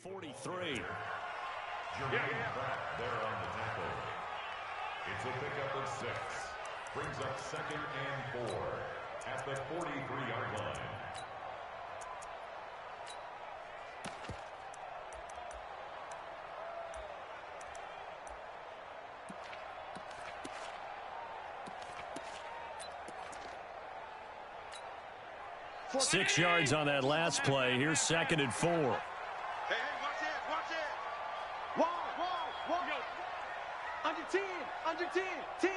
43. Jermaine Pratt there on the tackle. It's a pickup of 6. Brings up 2nd and 4 at the 43-yard line. Six yards on that last play. Here's 2nd and 4. Hey, watch it. Whoa. Under 10, 10.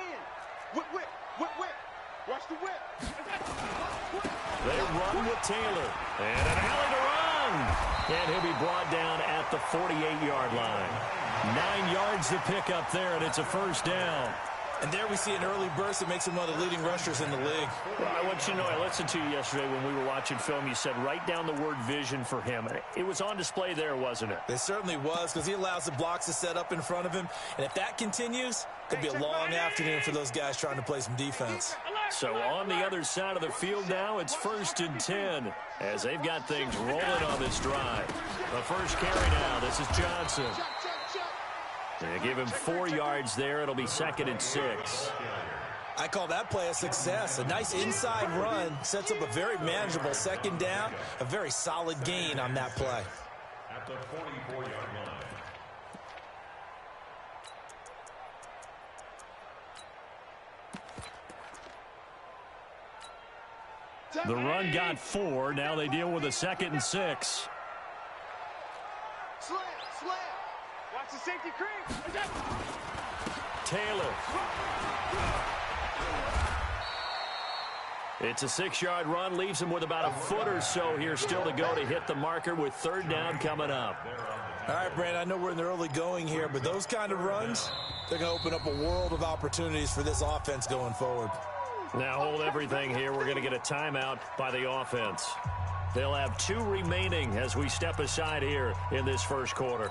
Whip. Watch the whip. They run with Taylor. And an alley to run. And he'll be brought down at the 48-yard line. 9 yards to pick up there, and it's a first down. And there we see an early burst that makes him one of the leading rushers in the league. Well, I want you to know, I listened to you yesterday when we were watching film. You said write down the word vision for him. It was on display there, wasn't it? It certainly was, because he allows the blocks to set up in front of him. And if that continues, it'll be a long afternoon for those guys trying to play some defense. So on the other side of the field now, it's 1st and 10 as they've got things rolling on this drive. The first carry now. This is Johnson. They give him 4 yards there. It'll be 2nd and 6. I call that play a success. A nice inside run sets up a very manageable 2nd down. A very solid gain on that play. At the 44-yard line. The run got 4. Now they deal with a 2nd and 6. Slam. Watch the safety creep. Taylor. It's a 6-yard run. Leaves him with about a foot or so here still to go to hit the marker with 3rd down coming up. All right, Brandon, I know we're in the early going here, but those kind of runs, they're going to open up a world of opportunities for this offense going forward. Now hold everything here. We're going to get a timeout by the offense. They'll have 2 remaining as we step aside here in this first quarter.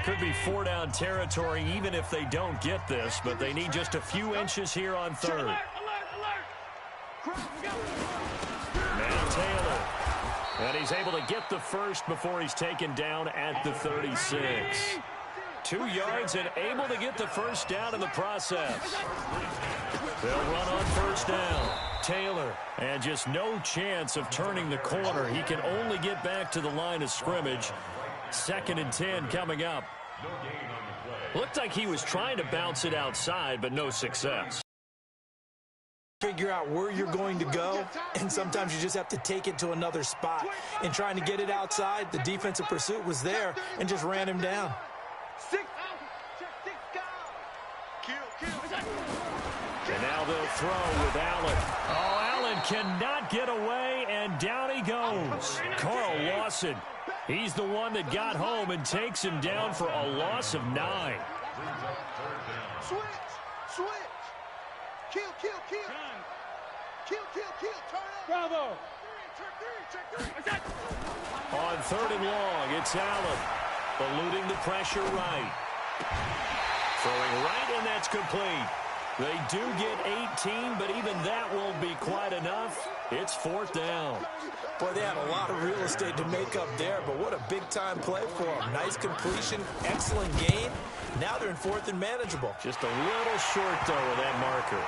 Could be 4-down territory even if they don't get this, but they need just a few inches here on 3rd. Now Taylor. And he's able to get the first before he's taken down at the 36. 2 yards and able to get the first down in the process. They'll run on 1st down. Taylor, and just no chance of turning the corner. He can only get back to the line of scrimmage. 2nd and 10 coming up. Looked like he was trying to bounce it outside, but no success. Figure out where you're going to go, and sometimes you just have to take it to another spot. In trying to get it outside, the defensive pursuit was there and just ran him down. And now they'll throw with Allen. Oh, Allen cannot get away, and down he goes. Carl Lawson. He's the one that got home and takes him down for a loss of 9. Switch. Kill. Turn up. Bravo. Check 3. On 3rd and long, it's Allen. Eluding the pressure right. Throwing right, and that's complete. They do get 18, but even that won't be quite enough. It's 4th down. Boy, they had a lot of real estate to make up there, but what a big-time play for them. Nice completion, excellent gain. Now they're in 4th and manageable. Just a little short, though, of that marker.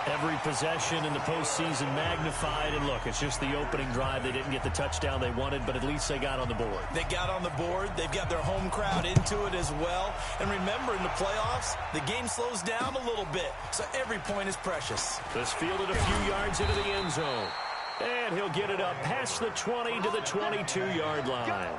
Every possession in the postseason magnified, and look, it's just the opening drive. They didn't get the touchdown they wanted, but at least they got on the board. They got on the board. They've got their home crowd into it as well. And remember, in the playoffs, the game slows down a little bit, so every point is precious. This fielded a few yards into the end zone. And he'll get it up past the 20 to the 22-yard line.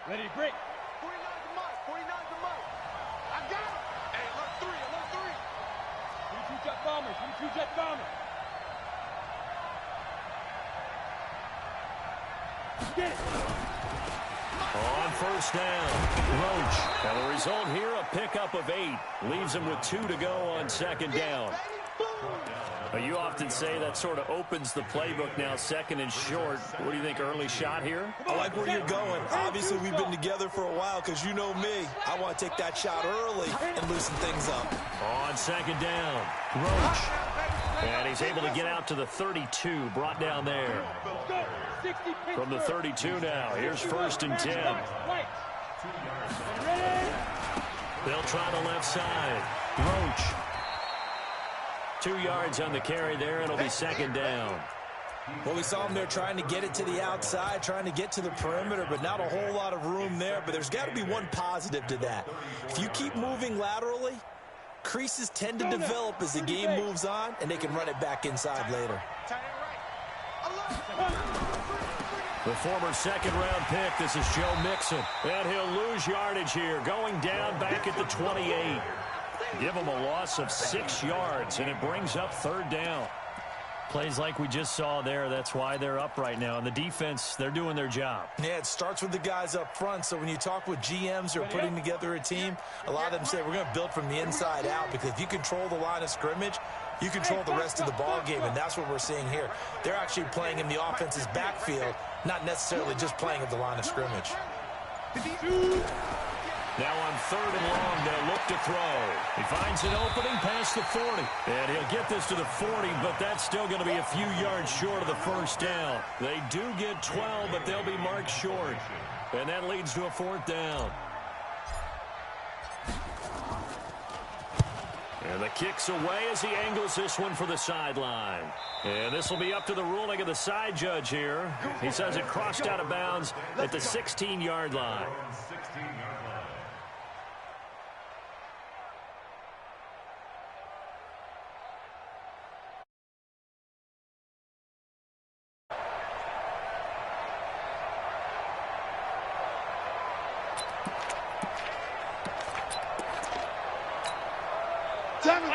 Ready, break. 49 to Mike. I got him. Hey, alert 3. 22 jet bombers. Get it. On 1st down, Roach. And the result here, a pickup of 8. Leaves him with 2 to go on 2nd down. You often say that sort of opens the playbook now, second and short. What do you think, early shot here? I like where you're going. Obviously, we've been together for a while because you know me. I want to take that shot early and loosen things up. On second down, Roach. And he's able to get out to the 32, brought down there. From the 32 now, here's first and 10. They'll try the left side. Roach. 2 yards on the carry there, and it'll be second down. Well, we saw him there trying to get it to the outside, trying to get to the perimeter, but not a whole lot of room there. But there's got to be one positive to that. If you keep moving laterally, creases tend to develop as the game moves on, and they can run it back inside later. The former second-round pick, this is Joe Mixon. And he'll lose yardage here, going down back at the 28. Give him a loss of 6 yards, and it brings up third down. Plays like we just saw there, that's why they're up right now. And the defense, they're doing their job. Yeah, it starts with the guys up front. So when you talk with GMs who are putting together a team, a lot of them say we're going to build from the inside out, because if you control the line of scrimmage, you control the rest of the ball game, and that's what we're seeing here. They're actually playing in the offense's backfield, not necessarily just playing at the line of scrimmage. Now on third and long, they'll look to throw. He finds an opening past the 40. And he'll get this to the 40, but that's still going to be a few yards short of the first down. They do get 12, but they'll be marked short. And that leads to a fourth down. And the kick's away as he angles this one for the sideline. And this will be up to the ruling of the side judge here. He says it crossed out of bounds at the 16-yard line.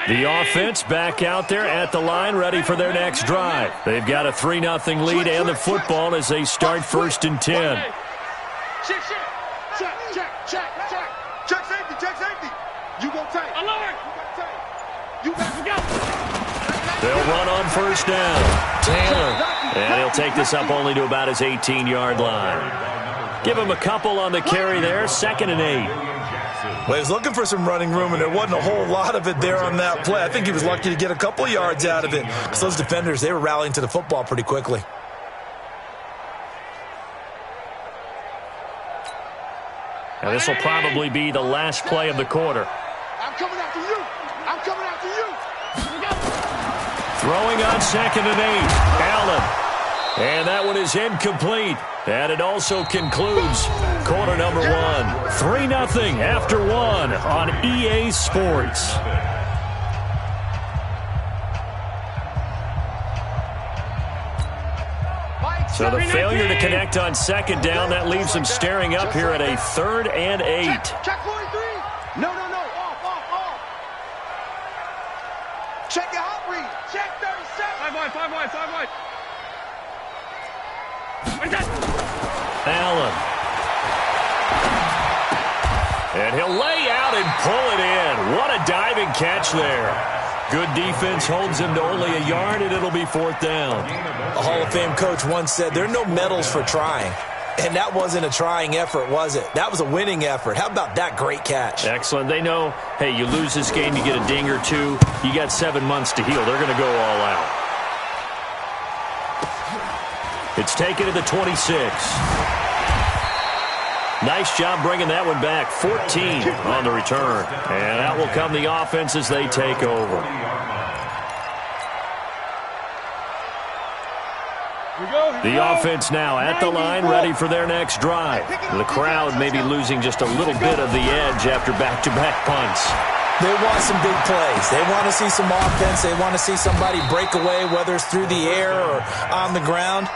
The offense back out there at the line, ready for their next drive. They've got a 3-0 lead and the football as they start first and 10. Check safety, check safety. You go tight. Alert. You got go. They'll run on first down. Taylor. And he'll take this up only to about his 18-yard line. Give him a couple on the carry there, second and 8. Well, he was looking for some running room, and there wasn't a whole lot of it there on that play. I think he was lucky to get a couple of yards out of it, because those defenders, they were rallying to the football pretty quickly. And this will probably be the last play of the quarter. I'm coming after you. I'm coming after you. Throwing on second and 8. Allen. And that one is incomplete. And it also concludes quarter number 1. 3-0 after 1 on EA Sports. So the failure to connect on second down, that leaves them staring up here at a 3rd and 8. Check 43. No. Off. Check your hot read. Check 37. 5 wide. Allen. And he'll lay out and pull it in. What a diving catch there. Good defense holds him to only a yard, and it'll be fourth down. A Hall of Fame coach once said, there are no medals for trying. And that wasn't a trying effort, was it? That was a winning effort. How about that great catch? Excellent. They know, hey, you lose this game, you get a ding or two. You got 7 months to heal. They're going to go all out. It's taken to the 26. Nice job bringing that one back. 14 on the return. And out will come the offense as they take over. The offense now at the line, ready for their next drive. The crowd may be losing just a little bit of the edge after back-to-back punts. They want some big plays. They want to see some offense. They want to see somebody break away, whether it's through the air or on the ground.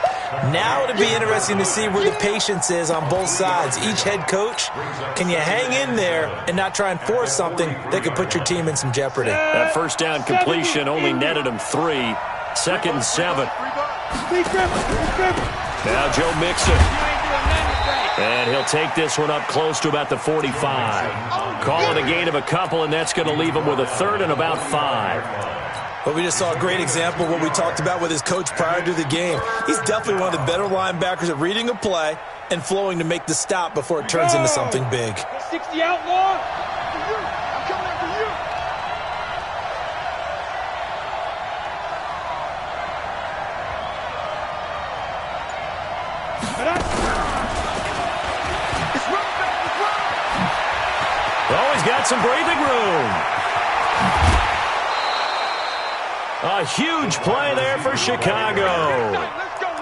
Now it'll be interesting to see where the patience is on both sides. Each head coach, can you hang in there and not try and force something that could put your team in some jeopardy? That first down completion only netted him 3. 2nd and 7. Now Joe Mixon. And he'll take this one up close to about the 45. Call it a gain of a couple, and that's going to leave him with a 3rd and about 5. But we just saw a great example of what we talked about with his coach prior to the game. He's definitely one of the better linebackers at reading a play and flowing to make the stop before it turns into something big. 60 outlaw. For you. I'm coming after you. It's run back. It's run. Oh, he's got some breathing room. A huge play there for Chicago.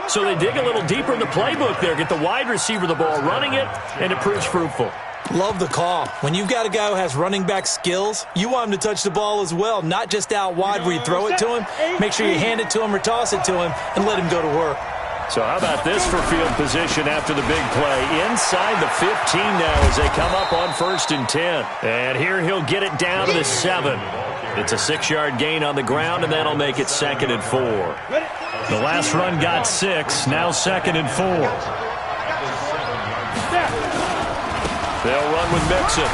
So they dig a little deeper in the playbook there, get the wide receiver the ball, running it, and it proves fruitful. Love the call. When you've got a guy who has running back skills, you want him to touch the ball as well, not just out wide where you throw it to him. Make sure you hand it to him or toss it to him and let him go to work. So how about this for field position after the big play? Inside the 15 now as they come up on 1st and 10. And here he'll get it down to the 7. It's a 6-yard gain on the ground, and that'll make it 2nd and 4. The last run got 6, now 2nd and 4. They'll run with Mixon.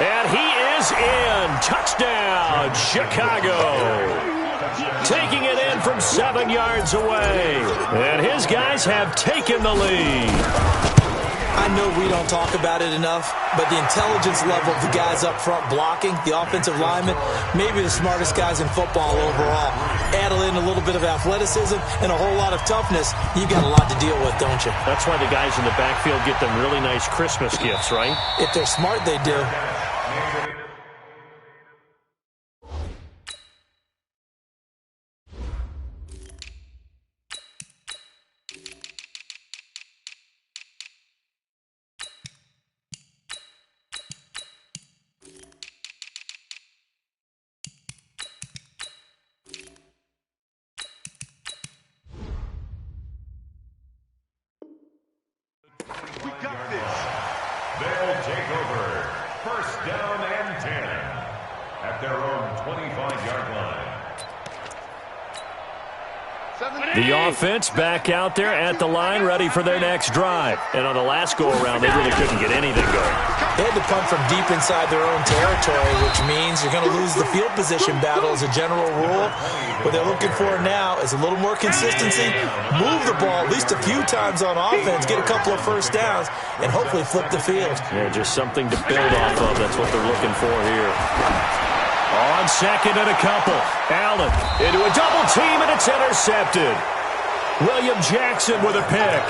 And he is in. Touchdown, Chicago. Taking it in from 7 yards away. And his guys have taken the lead. I know we don't talk about it enough, but the intelligence level of the guys up front blocking, the offensive linemen, maybe the smartest guys in football overall. Add in a little bit of athleticism and a whole lot of toughness, you've got a lot to deal with, don't you? That's why the guys in the backfield get them really nice Christmas gifts, right? If they're smart, they do. We got this. They'll take over. 1st down and 10 at their own 25-yard line. The offense back out there at the line, ready for their next drive. And on the last go-around, they really couldn't get anything going. They had to punt from deep inside their own territory, which means you're going to lose the field position battle as a general rule. What they're looking for now is a little more consistency, move the ball at least a few times on offense, get a couple of 1st downs, and hopefully flip the field. Yeah, just something to build off of. That's what they're looking for here. On 2nd and a couple. Allen into a double team, and it's intercepted. William Jackson with a pick.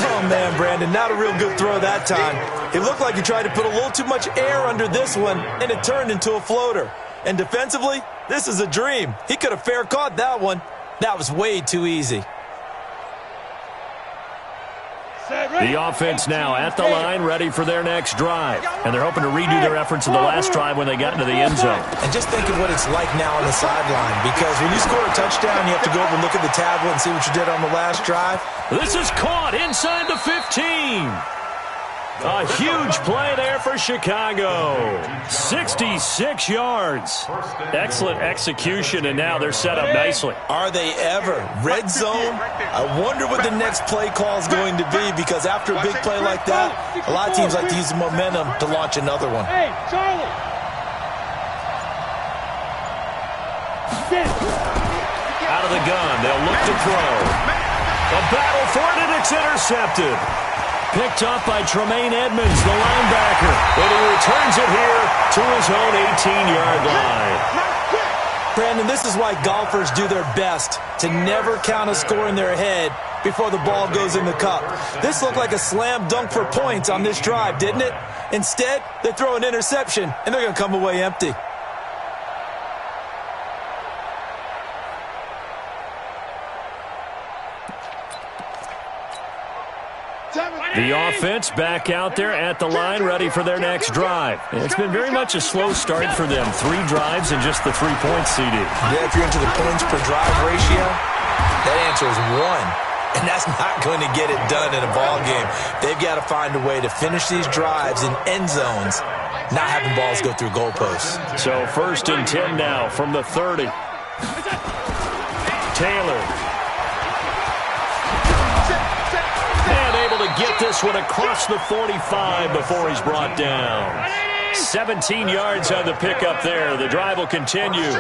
Oh, man, Brandon, not a real good throw that time. It looked like he tried to put a little too much air under this one, and it turned into a floater. And defensively, this is a dream. He could have fair caught that one. That was way too easy. The offense now at the line, ready for their next drive. And they're hoping to redo their efforts in the last drive when they got into the end zone. And just think of what it's like now on the sideline, because when you score a touchdown, you have to go over and look at the tablet and see what you did on the last drive. This is caught inside the 15. A huge play there for Chicago. 66 yards. Excellent execution, and now they're set up nicely. Are they ever? Red zone? I wonder what the next play call is going to be, because after a big play like that, a lot of teams like to use the momentum to launch another one. Hey, Charlie. Out of the gun, they'll look to throw. A battle for it, and it's intercepted. Picked up by Tremaine Edmonds, the linebacker. And he returns it here to his own 18-yard line. Brandon, this is why golfers do their best to never count a score in their head before the ball goes in the cup. This looked like a slam dunk for points on this drive, didn't it? Instead, they throw an interception, and they're going to come away empty. The offense back out there at the line, ready for their next drive. It's been very much a slow start for them. 3 drives and just the 3 points, CD. Yeah, if you're into the points per drive ratio, that answer is 1. And that's not going to get it done in a ball game. They've got to find a way to finish these drives in end zones, not having balls go through goalposts. So 1st and 10 now from the 30. Taylor. And able to get this one across the 45 before he's brought down. 17 yards on the pickup there. The drive will continue.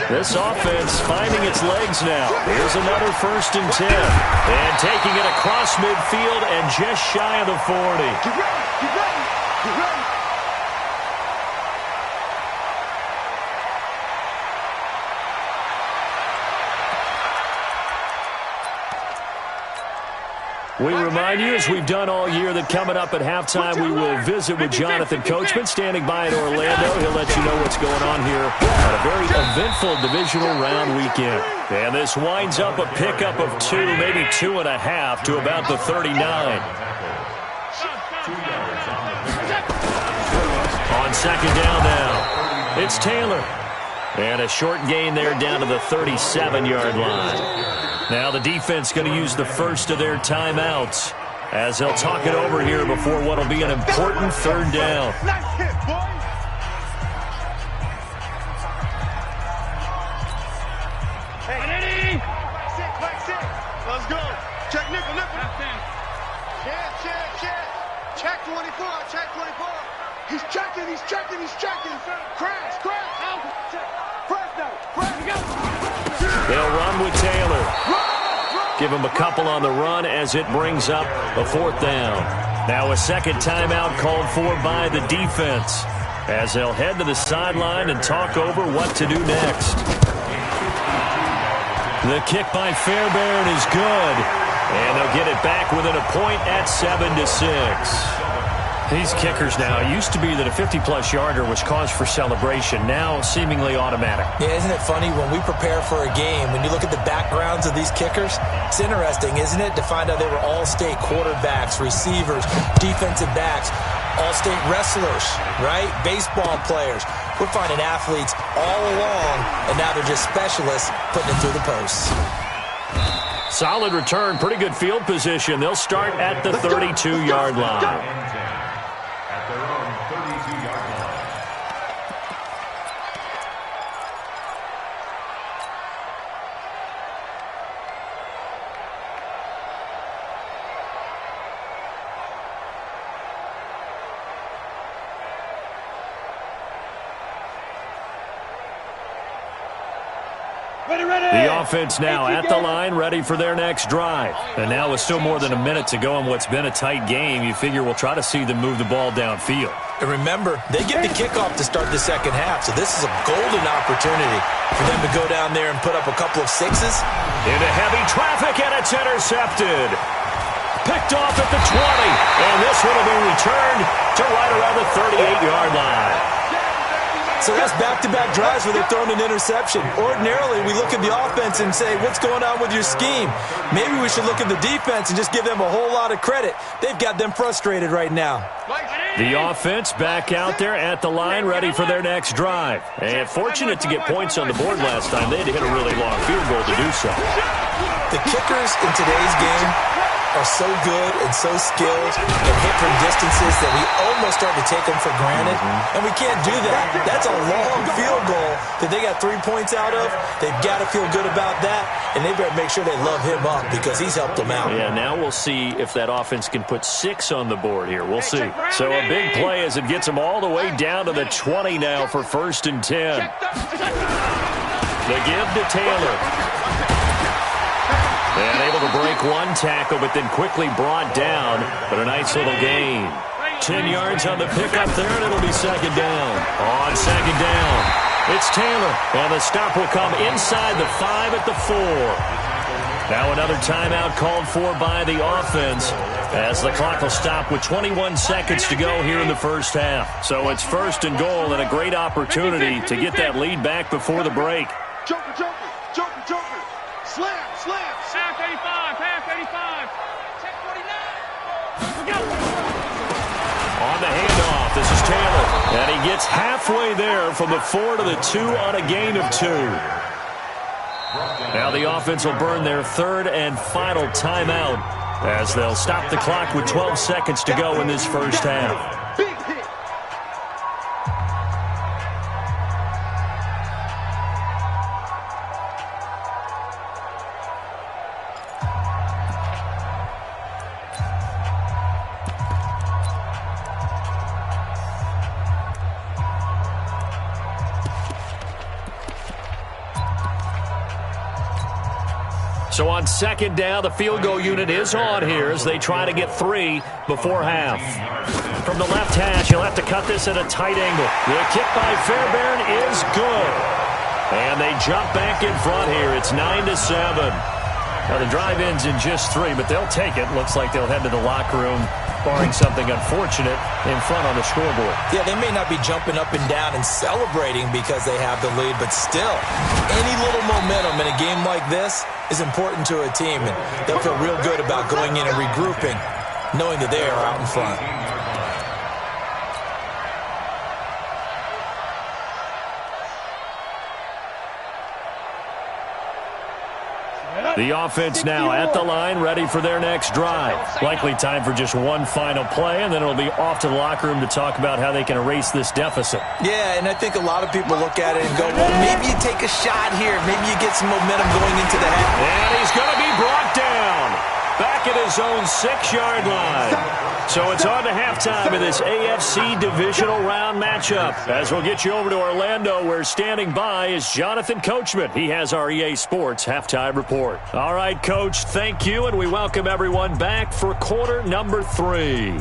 This offense finding its legs now. Here's another 1st and 10. And taking it across midfield and just shy of the 40. Get ready, get ready, get ready. We remind you, as we've done all year, that coming up at halftime, we will visit with Jonathan Coachman, standing by in Orlando. He'll let you know what's going on here on a very eventful divisional round weekend. And this winds up a pickup of 2, maybe 2.5, to about the 39. On 2nd down now, it's Taylor. And a short gain there down to the 37-yard line. Now the defense going to use the first of their timeouts as they'll talk it over here before what will be an important 3rd down. Nice hit, boy. Hey, back six. Let's go. Check nickel. Check 24, check 24. He's checking. Crash. Press now. They'll run with Taylor. Give him a couple on the run as it brings up a 4th down. Now a 2nd timeout called for by the defense as they'll head to the sideline and talk over what to do next. The kick by Fairbairn is good, and they'll get it back within a point at 7-6. These kickers now, it used to be that a 50-plus yarder was cause for celebration, now seemingly automatic. Yeah, isn't it funny when we prepare for a game, when you look at the backgrounds of these kickers, it's interesting, isn't it, to find out they were all-state quarterbacks, receivers, defensive backs, all-state wrestlers, right? Baseball players. We're finding athletes all along, and now they're just specialists putting it through the posts. Solid return, pretty good field position. They'll start at the 32-yard line. The offense now at the line, ready for their next drive. And now with still more than a minute to go in what's been a tight game, you figure we'll try to see them move the ball downfield. And remember, they get the kickoff to start the 2nd half, so this is a golden opportunity for them to go down there and put up a couple of 6s. Into heavy traffic, and it's intercepted. Picked off at the 20, and this one will be returned to right around the 38-yard line. So that's back-to-back drives where they've thrown an interception. Ordinarily, we look at the offense and say, what's going on with your scheme? Maybe we should look at the defense and just give them a whole lot of credit. They've got them frustrated right now. The offense back out there at the line, ready for their next drive. And fortunate to get points on the board last time. They had to hit a really long field goal to do so. The kickers in today's game are so good and so skilled and hit from distances that we almost start to take them for granted. And we can't do that. That's a long field goal that they got 3 points out of. They've got to feel good about that, and they better make sure they love him up because he's helped them out. Yeah, now we'll see if that offense can put 6 on the board here. We'll see. So a big play as it gets them all the way down to the 20 now for 1st and 10. The give to Taylor. And able to break one tackle, but then quickly brought down. But a nice little gain. 10 yards on the pickup there, and it'll be 2nd down. On 2nd down, it's Taylor. And the stop will come inside the 5 at the 4. Now another timeout called for by the offense as the clock will stop with 21 seconds to go here in the 1st half. So it's 1st and goal and a great opportunity to get that lead back before the break. Joker. Slam. Half 85. Check 49. On the handoff, this is Taylor. And he gets halfway there from the 4 to the 2 on a gain of 2. Now the offense will burn their 3rd and final timeout as they'll stop the clock with 12 seconds to go in this 1st half. Big hit. So on second down, the field goal unit is on here as they try to get 3 before half. From the left hash, he'll have to cut this at a tight angle. The kick by Fairbairn is good. And they jump back in front here. It's 9-7. Now the drive ends in just 3, but they'll take it. Looks like they'll head to the locker room, barring something unfortunate, in front on the scoreboard. Yeah, they may not be jumping up and down and celebrating because they have the lead, but still, any little momentum in a game like this is important to a team, and they'll feel real good about going in and regrouping, knowing that they are out in front. The offense now at the line, ready for their next drive. Likely time for just one final play, and then it'll be off to the locker room to talk about how they can erase this deficit. Yeah, and I think a lot of people look at it and go, well, maybe you take a shot here. Maybe you get some momentum going into the half. And he's going to be brought down back at his own 6-yard line. So it's on to halftime of this AFC divisional round matchup. As we'll get you over to Orlando, where standing by is Jonathan Coachman. He has our EA Sports halftime report. All right, Coach, thank you, and we welcome everyone back for quarter number 3.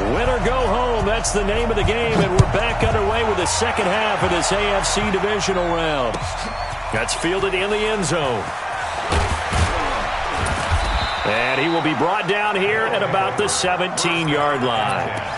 Win or go home, that's the name of the game, and we're back underway with the second half of this AFC divisional round. That's fielded in the end zone. And he will be brought down here at about the 17-yard line.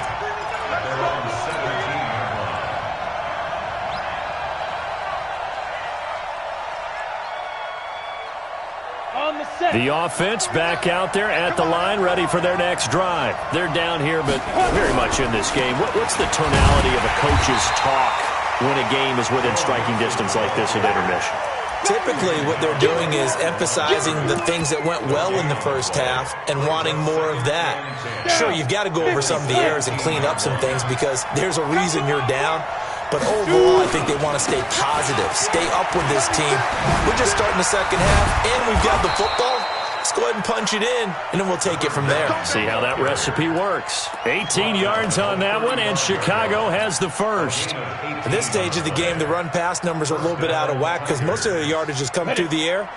The offense back out there at the line, ready for their next drive. They're down here, but very much in this game. What's the tonality of a coach's talk when a game is within striking distance like this at intermission? Typically, what they're doing is emphasizing the things that went well in the first half and wanting more of that. Sure, you've got to go over some of the errors and clean up some things because there's a reason you're down. But overall, I think they want to stay positive, stay up with this team. We're just starting the second half, and we've got the football. Let's go ahead and punch it in, and then we'll take it from there. See how that recipe works. 18 yards on that one, and Chicago has the first. At this stage of the game, the run-pass numbers are a little bit out of whack because most of the yardage is coming through the air.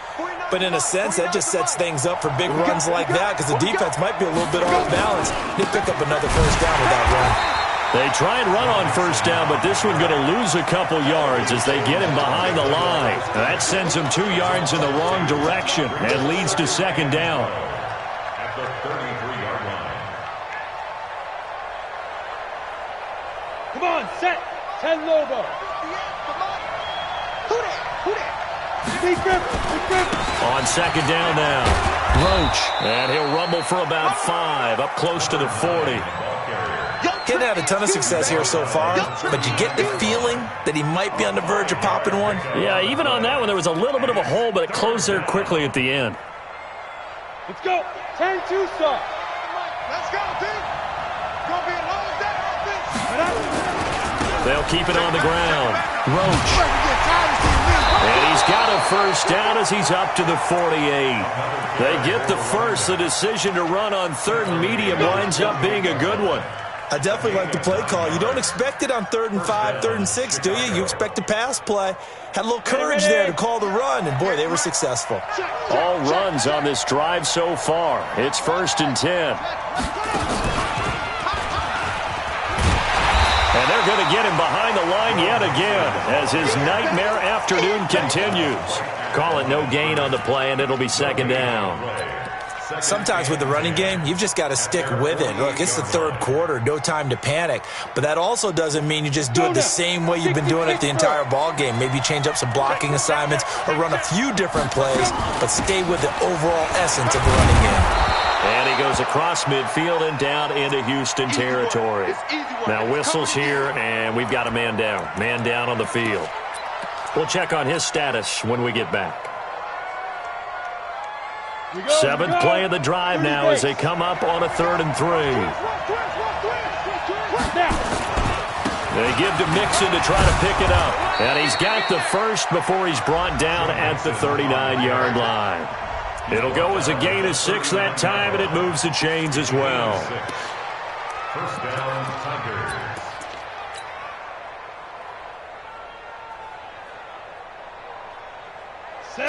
But in a sense, that just sets things up for big runs like that because the defense might be a little bit off balance. They pick up another first down with that run. They try and run on first down, but this one's going to lose a couple yards as they get him behind the line. That sends him 2 yards in the wrong direction and leads to second down. At the 33-yard line. Come on, set. 10 Lobo. Big grip. On second down now. Roach. And he'll rumble for about 5, up close to the 40. Getting had a ton of success here so far, but you get the feeling that he might be on the verge of popping one. Yeah, even on that one, there was a little bit of a hole, but it closed there quickly at the end. Let's go. 10-2 start. Let's go, D. Gonna be a long day. They'll keep it on the ground. Roach. And he's got a first down as he's up to the 48. They get the first. The decision to run on 3rd and medium winds up being a good one. I definitely like the play call. You don't expect it on 3rd and 5, 3rd and 6, do you? You expect a pass play. Had a little courage there to call the run, and boy, they were successful. All runs on this drive so far. It's 1st and 10. And they're going to get him behind the line yet again as his nightmare afternoon continues. Call it no gain on the play, and it'll be second down. Sometimes with the running game, you've just got to stick with it. Look, it's the 3rd quarter, no time to panic. But that also doesn't mean you just do it the same way you've been doing it the entire ball game. Maybe change up some blocking assignments or run a few different plays, but stay with the overall essence of the running game. And he goes across midfield and down into Houston territory. Now whistles here, and we've got a man down. Man down on the field. We'll check on his status when we get back. 7th play of the drive now as they come up on a 3rd and 3. They give to Mixon to try to pick it up. And he's got the first before he's brought down at the 39-yard line. It'll go as a gain of 6 that time, and it moves the chains as well. First down, Tigers.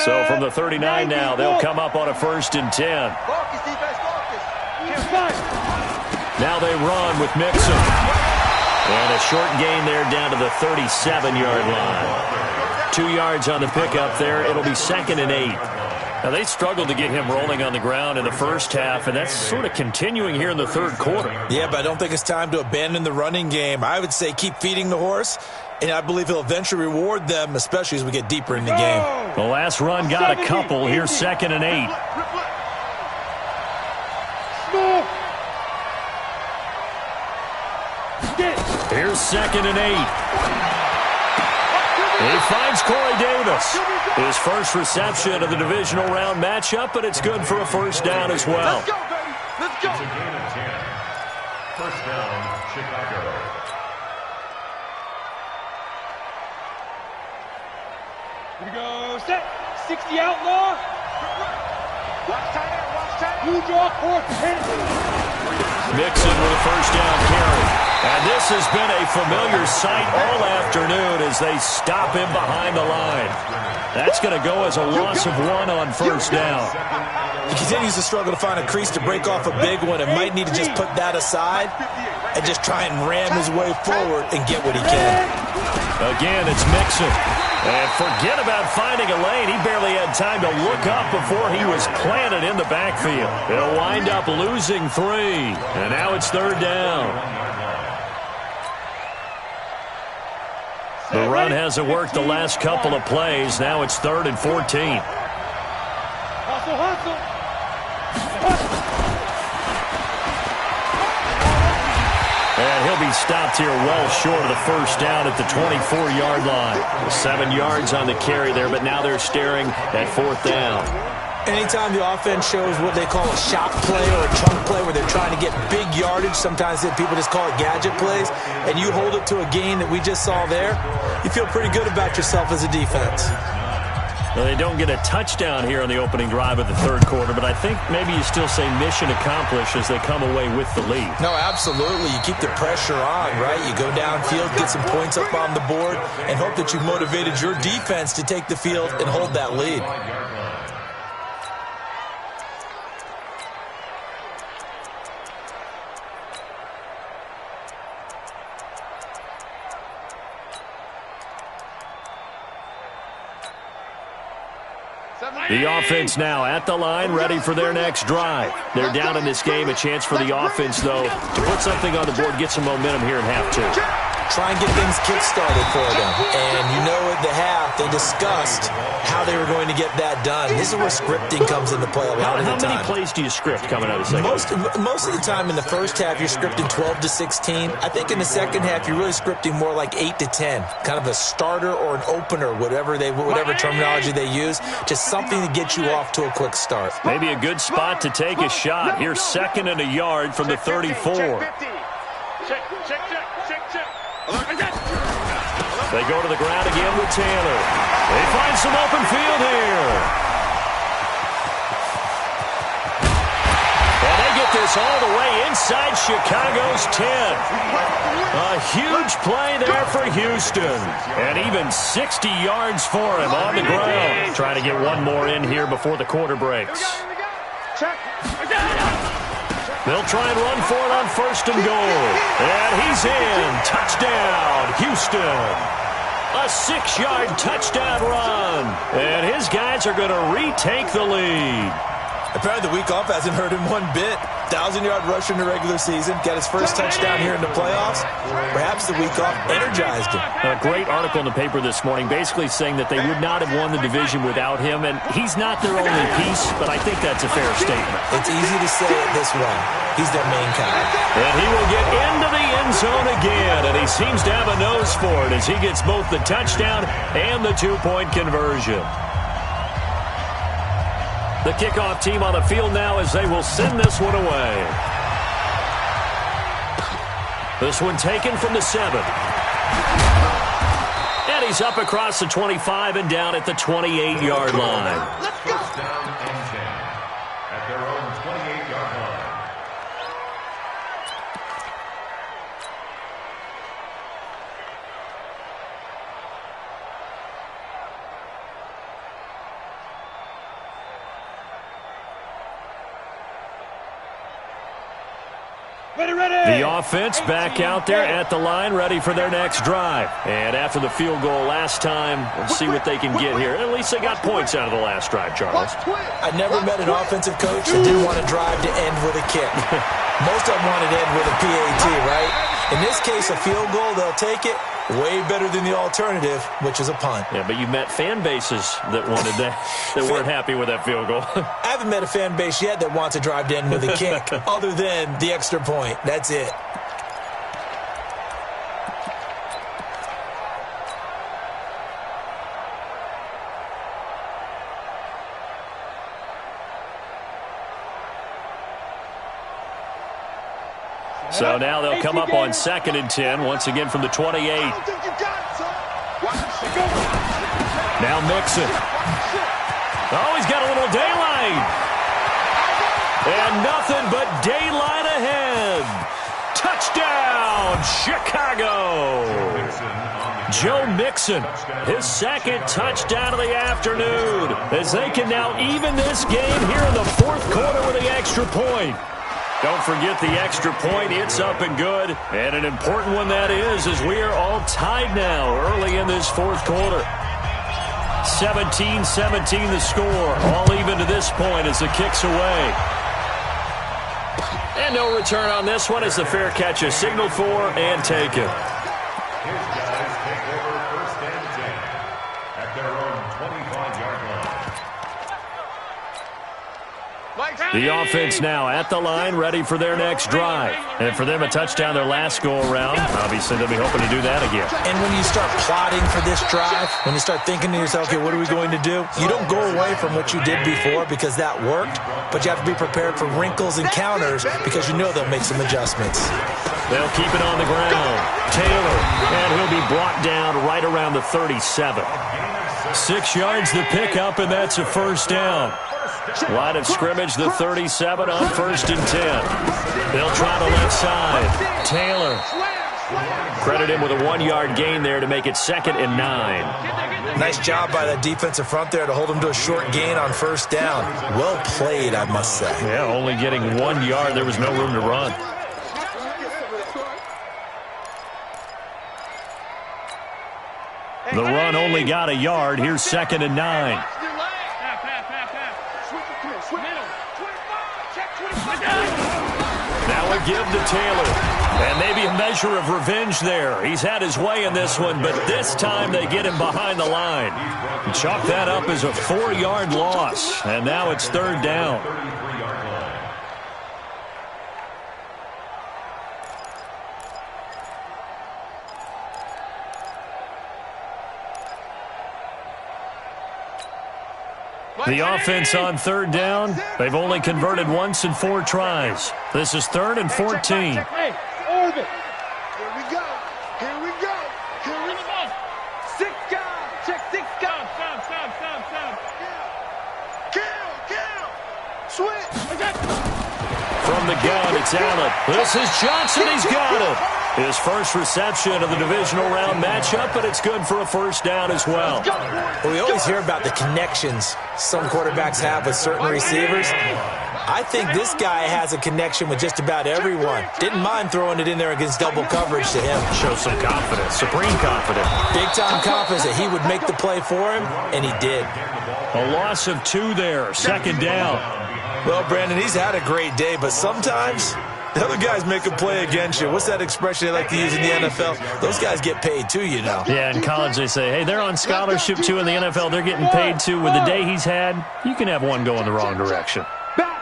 So from the 39 now, they'll come up on a 1st and 10. Focus, defense, focus. Now they run with Mixon. And a short gain there down to the 37-yard line. 2 yards on the pickup there. It'll be 2nd and 8. Now, they struggled to get him rolling on the ground in the first half, and that's sort of continuing here in the third quarter. Yeah, but I don't think it's time to abandon the running game. I would say keep feeding the horse, and I believe he'll eventually reward them, especially as we get deeper in the game. The last run got a couple. Here's 2nd and 8. Here's 2nd and 8. He finds Corey Davis. His first reception of the divisional round matchup, but it's good for a 1st down as well. Let's go, baby. Let's go. It's a gain of 10. First down, Chicago. Here we go. Set. 60 outlaw. Watch tight end. Watch tight end. Blue draw. 4th. Mixon with a 1st down carry. And this has been a familiar sight all afternoon as they stop him behind the line. That's going to go as a loss of 1 on 1st down. He continues to struggle to find a crease to break off a big one and might need to just put that aside and just try and ram his way forward and get what he can. Again, it's Mixon. And forget about finding a lane. He barely had time to look up before he was planted in the backfield. He'll wind up losing 3. And now it's 3rd down. The run hasn't worked the last couple of plays. Now it's 3rd and 14. Hustle. And he'll be stopped here well short of the 1st down at the 24-yard line. 7 yards on the carry there, but now they're staring at 4th down. Anytime the offense shows what they call a shot play or a chunk play where they're trying to get big yardage, sometimes people just call it gadget plays, and you hold it to a gain that we just saw there, you feel pretty good about yourself as a defense. Well, they don't get a touchdown here on the opening drive of the 3rd quarter, but I think maybe you still say mission accomplished as they come away with the lead. No, absolutely. You keep the pressure on, right? You go downfield, get some points up on the board, and hope that you motivated your defense to take the field and hold that lead. The offense now at the line, ready for their next drive. They're down in this game. A chance for the offense, though, to put something on the board, get some momentum here in half 2. Try and get things kick-started for them. And you know at the half, they discussed how they were going to get that done. This is where scripting comes into play a lot of the time. How many plays do you script coming out of the second? Most of the time in the first half, you're scripting 12 to 16. I think in the second half, you're really scripting more like 8 to 10. Kind of a starter or an opener, whatever terminology they use. Just something to get you off to a quick start. Maybe a good spot to take a shot. Here's 2nd and a yard from the 34. Check. They go to the ground again with Taylor. They find some open field here. And they get this all the way inside Chicago's 10. A huge play there for Houston. And even 60 yards for him on the ground. Trying to get one more in here before the quarter breaks. They'll try and run for it on 1st and goal. And he's in. Touchdown, Houston. A 6-yard touchdown run. And his guys are going to retake the lead. Apparently the week off hasn't hurt him one bit. 1,000-yard rusher in the regular season. Got his first touchdown here in the playoffs. Perhaps the week off energized him. A great article in the paper this morning basically saying that they would not have won the division without him. And he's not their only piece, but I think that's a fair statement. It's easy to say it this way. He's their main guy. And he will get into the end zone again. And he seems to have a nose for it as he gets both the touchdown and the 2-point conversion. The kickoff team on the field now as they will send this one away. This one taken from the 7. And he's up across the 25 and down at the 28-yard line. First down and 10 at their own 28-yard line. The offense back out there at the line, ready for their next drive. And after the field goal last time, let's see what they can get here. At least they got points out of the last drive, Charles. I never met an offensive coach that didn't want to drive to end with a kick. Most of them wanted to end with a PAT, right? In this case, a field goal, they'll take it. Way better than the alternative, which is a punt. Yeah, but you met fan bases that wanted that, that weren't happy with that field goal. I haven't met a fan base yet that wants to drive to end with a kick, other than the extra point. That's it. So now they'll come up on 2nd and 10, once again from the 28. Now Mixon. Oh, he's got a little daylight. And nothing but daylight ahead. Touchdown, Chicago. Joe Mixon, his 2nd touchdown of the afternoon, as they can now even this game here in the 4th quarter with the extra point. Don't forget the extra point. It's up and good. And an important one that is, as we are all tied now early in this 4th quarter. 17-17 the score. All even to this point as the kick's away. And no return on this one as the fair catch is signaled for and taken. His guys take over 1st and 10 at their own 25-yard line. The offense now at the line, ready for their next drive. And for them, a touchdown their last go-around. Obviously, they'll be hoping to do that again. And when you start plotting for this drive, when you start thinking to yourself, okay, what are we going to do? You don't go away from what you did before because that worked, but you have to be prepared for wrinkles and counters because you know they'll make some adjustments. They'll keep it on the ground. Taylor, and he'll be brought down right around the 37. 6 yards the pickup, and that's a 1st down. Line of scrimmage, the 37 on 1st and 10. They'll try the left side. Taylor. Credit him with a 1-yard gain there to make it 2nd and 9. Nice job by the defensive front there to hold him to a short gain on 1st down. Well played, I must say. Yeah, only getting 1 yard. There was no room to run. The run only got a yard. Here's 2nd and 9. Now we give to Taylor. And maybe a measure of revenge there. He's had his way in this one, but this time they get him behind the line. Chalk that up as a 4-yard loss. And now it's 3rd down. The offense on 3rd down, they've only converted once in 4 tries. This is 3rd and 14. Hey, orbit. Here we go. Here we go. Here we go. 6 guys. Check 6 guys. Stop. Kill. Switch. From the gun, it's Allen. This is Johnson. He's got it. His first reception of the divisional round matchup, but it's good for a 1st down as well. Well, we always hear about the connections some quarterbacks have with certain receivers. I think this guy has a connection with just about everyone. Didn't mind throwing it in there against double coverage to him. Shows some confidence, supreme confidence. Big-time confidence that he would make the play for him, and he did. A loss of 2 there, 2nd down. Well, Brandon, he's had a great day, but sometimes the other guys make a play against you. What's that expression they like to use in the NFL? Those guys get paid too, you know. Yeah, in college they say, hey, they're on scholarship too. In the NFL, they're getting paid too. With the day he's had, you can have one go in the wrong direction. Back.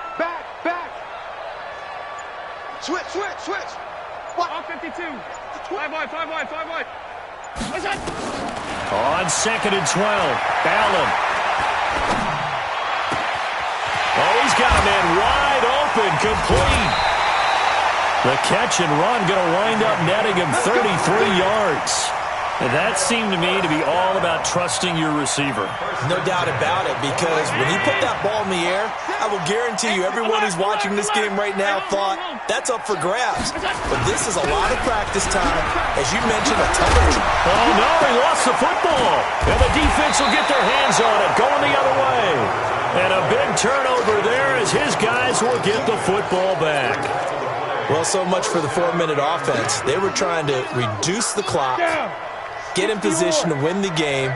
Switch. What? On 52. 5 wide. What's that? On 2nd and 12, Allen. Oh, he's got a man wide open, complete. The catch and run going to wind up netting him 33 yards. And that seemed to me to be all about trusting your receiver. No doubt about it, because when he put that ball in the air, I will guarantee you everyone who's watching this game right now thought that's up for grabs. But this is a lot of practice time. As you mentioned, a ton of... Oh, no, he lost the football. And the defense will get their hands on it, going the other way. And a big turnover there as his guys will get the football back. Well, so much for the 4-minute offense. They were trying to reduce the clock, get in position to win the game,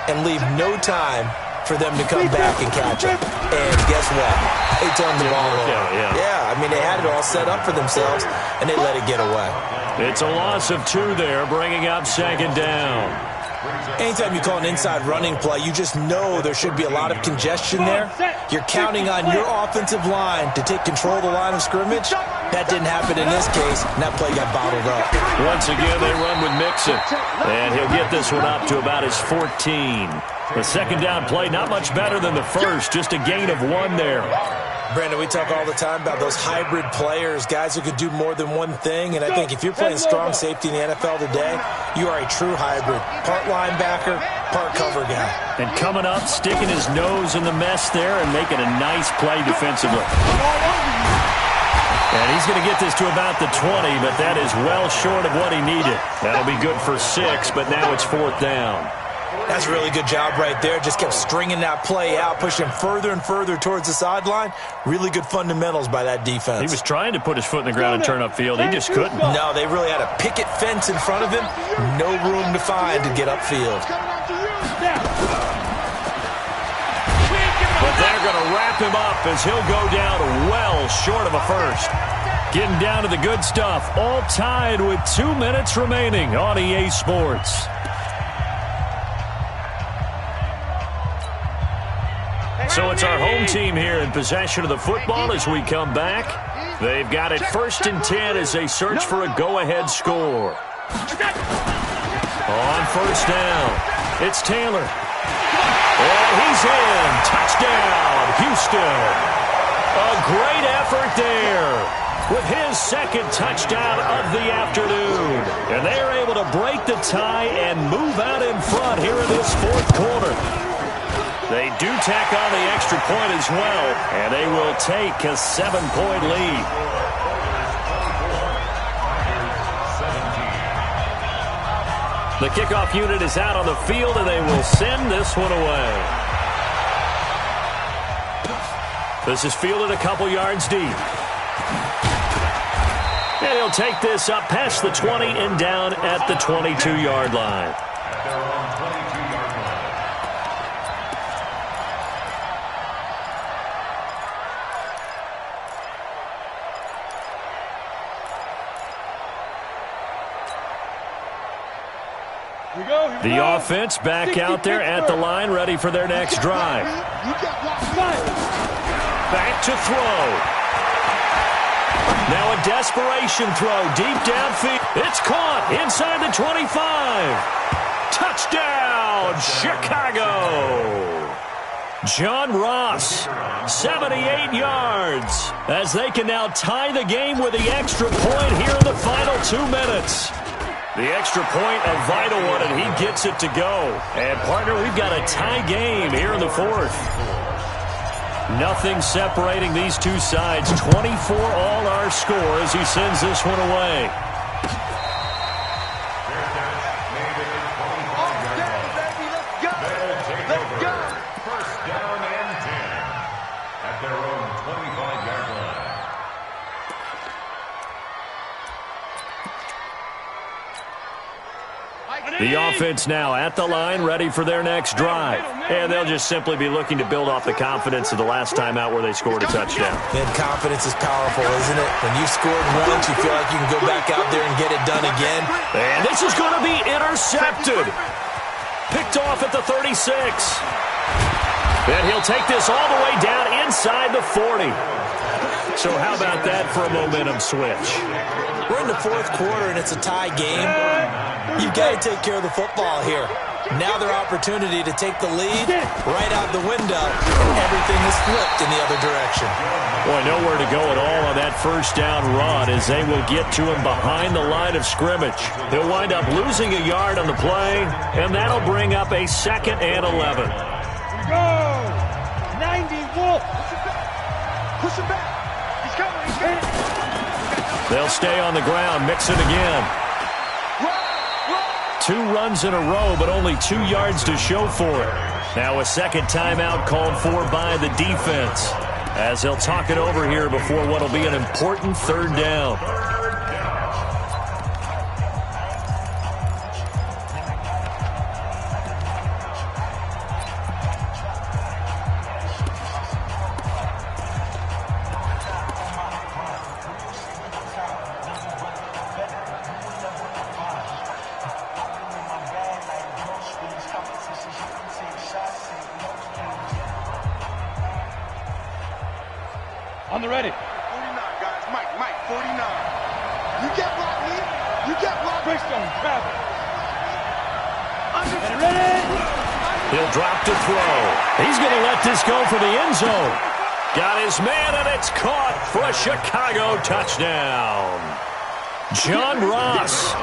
and leave no time for them to come back and catch it. And guess what? They turned the ball over. Yeah, I mean, they had it all set up for themselves, and they let it get away. It's a loss of 2 there, bringing up 2nd down. Anytime you call an inside running play, you just know there should be a lot of congestion there. You're counting on your offensive line to take control of the line of scrimmage. That didn't happen in this case, and that play got bottled up. Once again, they run with Mixon, and he'll get this one up to about his 14. The 2nd down play, not much better than the first, just a gain of 1 there. Brandon, we talk all the time about those hybrid players, guys who could do more than one thing, and I think if you're playing strong safety in the NFL today, you are a true hybrid. Part linebacker, part cover guy. And coming up, sticking his nose in the mess there and making a nice play defensively. And he's going to get this to about the 20, but that is well short of what he needed. That'll be good for 6, but now it's 4th down. That's a really good job right there. Just kept stringing that play out, pushing further and further towards the sideline. Really good fundamentals by that defense. He was trying to put his foot in the ground and turn upfield. He just couldn't. No, they really had a picket fence in front of him. No room to find to get upfield. But they're going to wrap him up as he'll go down well short of a first. Getting down to the good stuff. All tied with 2 minutes remaining on EA Sports. So it's our home team here in possession of the football as we come back. They've got it 1st and 10 as they search for a go-ahead score. On 1st down, it's Taylor. And he's in. Touchdown, Houston. A great effort there with his 2nd touchdown of the afternoon. And they're able to break the tie and move out in front here in this 4th quarter. They do tack on the extra point as well, and they will take a 7-point lead. The kickoff unit is out on the field, and they will send this one away. This is fielded a couple yards deep. And he'll take this up past the 20 and down at the 22-yard line. The offense back out there at the line, ready for their next drive. Back to throw. Now a desperation throw deep downfield. It's caught inside the 25. Touchdown, Chicago. John Ross, 78 yards, as they can now tie the game with the extra point here in the final 2 minutes. The extra point, a vital one, and he gets it to go. And, partner, we've got a tie game here in the 4th. Nothing separating these two sides. 24 all our score as he sends this one away. First down and 10 at their own 25-yard line. The offense now at the line, ready for their next drive. And they'll just simply be looking to build off the confidence of the last time out where they scored a touchdown. Man, confidence is powerful, isn't it? When you scored once, you feel like you can go back out there and get it done again. And this is going to be intercepted. Picked off at the 36. And he'll take this all the way down inside the 40. So how about that for a momentum switch? We're in the 4th quarter, and it's a tie game. You've got to take care of the football here. Now their opportunity to take the lead right out the window, and everything is flipped in the other direction. Boy, nowhere to go at all on that first down run as they will get to him behind the line of scrimmage. He'll wind up losing a yard on the play, and that'll bring up a 2nd and 11. Go! 90 Wolf! Push him back! He's coming! He's coming! They'll stay on the ground, mix it again. 2 runs in a row, but only 2 yards to show for it. Now a second timeout called for by the defense. as they'll talk it over here before what will be an important third down. On the ready. 49, guys. Mike, 49. You get blocked, Lee. You get blocked. Brickstone, travel. And ready. He'll drop to throw. He's going to let this go for the end zone. Got his man, and it's caught for a Chicago touchdown. John Ross,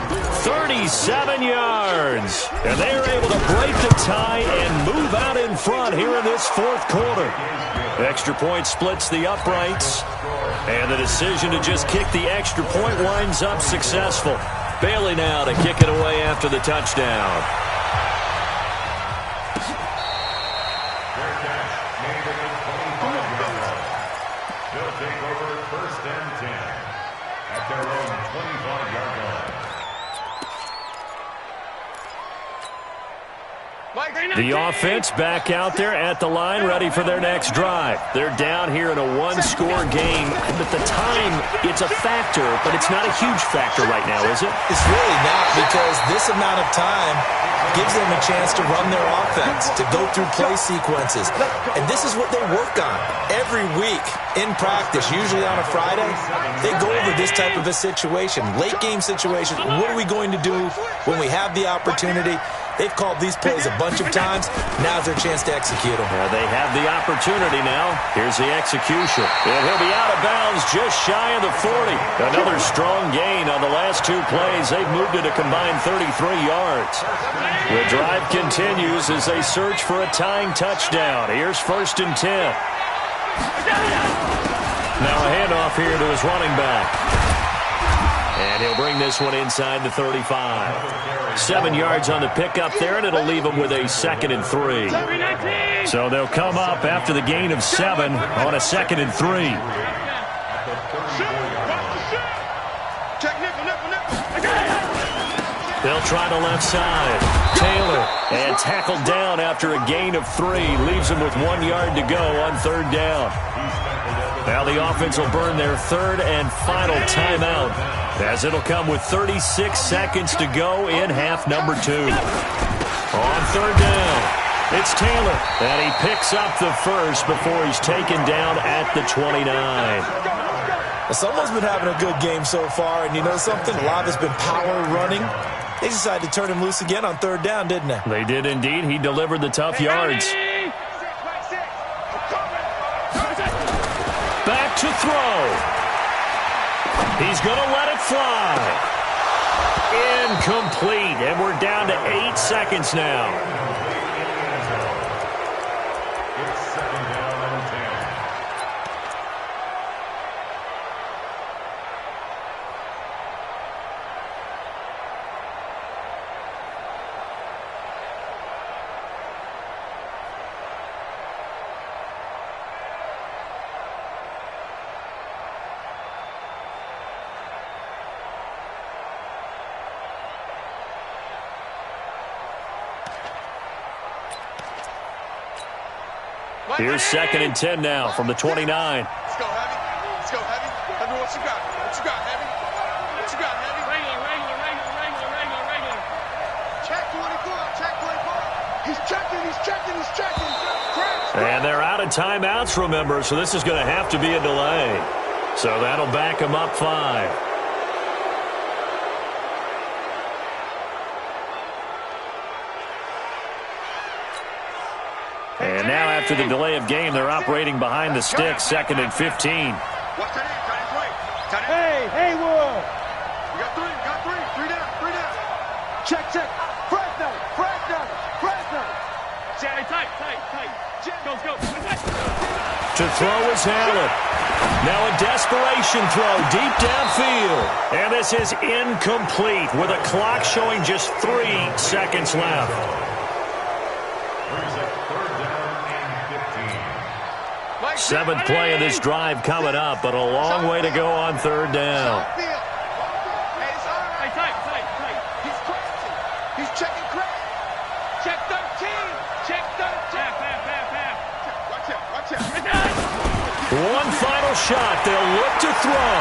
37 yards. And they are able to break the tie and move out in front here in this fourth quarter. Extra point splits the uprights. And the decision to just kick the extra point winds up successful. Bailey now to kick it away after the touchdown. They'll take over first and 10 at their own 25-yard line. The offense back out there at the line, ready for their next drive. They're down here in a one-score game. At the time, it's a factor, but it's not a huge factor right now, is it? It's really not, because this amount of time gives them a chance to run their offense, to go through play sequences. And this is what they work on every week in practice, usually on a Friday. They go over this type of a situation, late-game situation. What are we going to do when we have the opportunity? They've called these plays a bunch of times. Now's their chance to execute them. They have the opportunity now. Here's the execution. And he'll be out of bounds just shy of the 40. Another strong gain on the last two plays. They've moved it a combined 33 yards. The drive continues as they search for a tying touchdown. Here's first and 10. Now a handoff here to his running back. And he'll bring this one inside the 35. 7 yards on the pickup there, and it'll leave him with a 2nd and 3. So they'll come up after the gain of 7 on a 2nd and 3. They'll try the left side. Taylor, and tackled down after a gain of 3. Leaves him with 1 yard to go on third down. Now the offense will burn their third and final timeout, as it'll come with 36 seconds to go in half number 2. On third down, it's Taylor, and he picks up the first before he's taken down at the 29. Well, someone's been having a good game so far, and you know something? A lot has been power running. They decided to turn him loose again on third down, didn't they? They did indeed. He delivered the tough yards. Back to throw. He's going to let it fly. Incomplete, and we're down to 8 seconds now. It's second down and 10. Here's 2nd and 10 now from the 29. Let's go, Heavy. Let's go, Heavy. Heavy, what you got? What you got, Heavy? What you got, Heavy? Regular. Check 24. Check 24. He's checking. And they're out of timeouts, remember, so this is going to have to be a delay. So that'll back them up 5. And now after the delay of game, they're operating behind the sticks, 2nd and 15. Watch that in. Tight end right. Hey, Haywood. We got three. Three down. Check. Fresno. Tight. Go. To throw is Allen. Now a desperation throw deep downfield. And this is incomplete with a clock showing just 3 seconds left. Brings up third down and 15. Seventh play of this drive coming up, but a long way to go on third down. Hey, tight. He's crashing. He's checking crash. Check 13. Check 13. Half. Watch out. One final shot. They'll look to throw.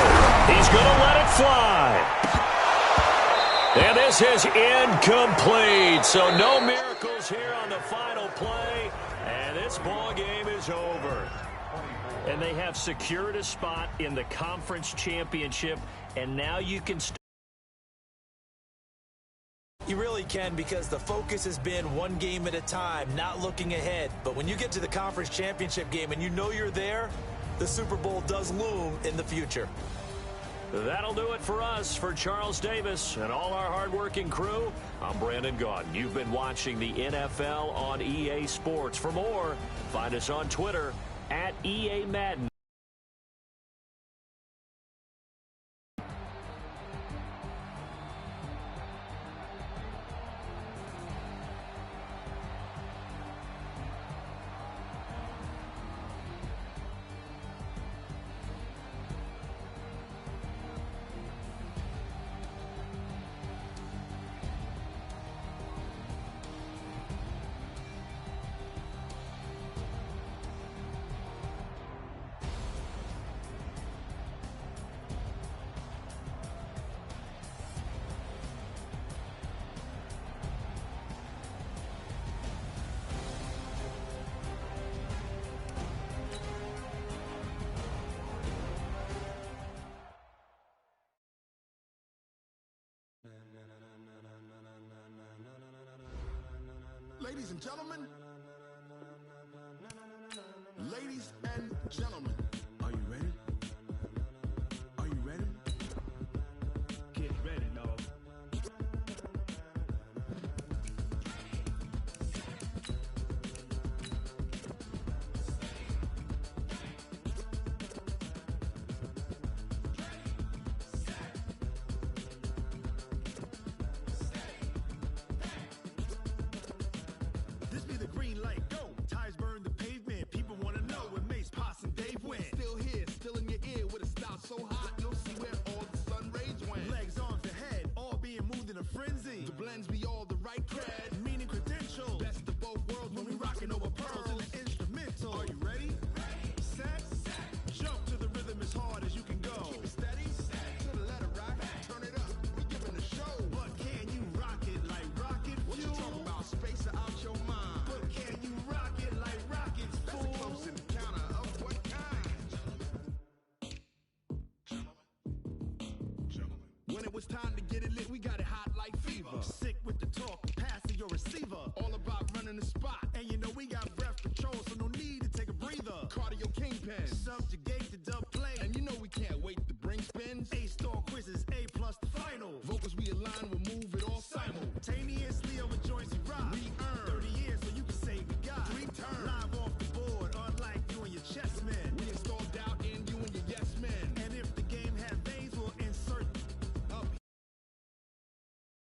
He's going to let it fly. And this is incomplete. So no miracles here on the final play. And this ball game is over. And they have secured a spot in the conference championship. And now you can start. You really can, because the focus has been one game at a time, not looking ahead. But when you get to the conference championship game and you know you're there, the Super Bowl does loom in the future. That'll do it for us. For Charles Davis and all our hardworking crew, I'm Brandon Gaudin. You've been watching the NFL on EA Sports. For more, find us on Twitter at EA Madden. Ladies and gentlemen, are you ready? Are you ready? Get ready, no. This be the green light, go. Tires burn the pavement. People want to know where Mace, Poss, and Dave went. Still here, still in your ear with a style so hot, you'll see where all the sun rays went. Legs, arms, the head, all being moved in a frenzy. The blends be all the right cred, meaning credentials. Best of both worlds when we rockin' over pearls in the instrumental. Are you ready? Set. Jump to the rhythm as hard as you can go. Keep it steady. To the letter rock. Turn it up. We giving a show. But can you rock it like rocket fuel? What you talking about? Space out your mind. But can you rock it like rockets, fool? That's a close encounter of what kind? Gentlemen. When it was time to get it lit.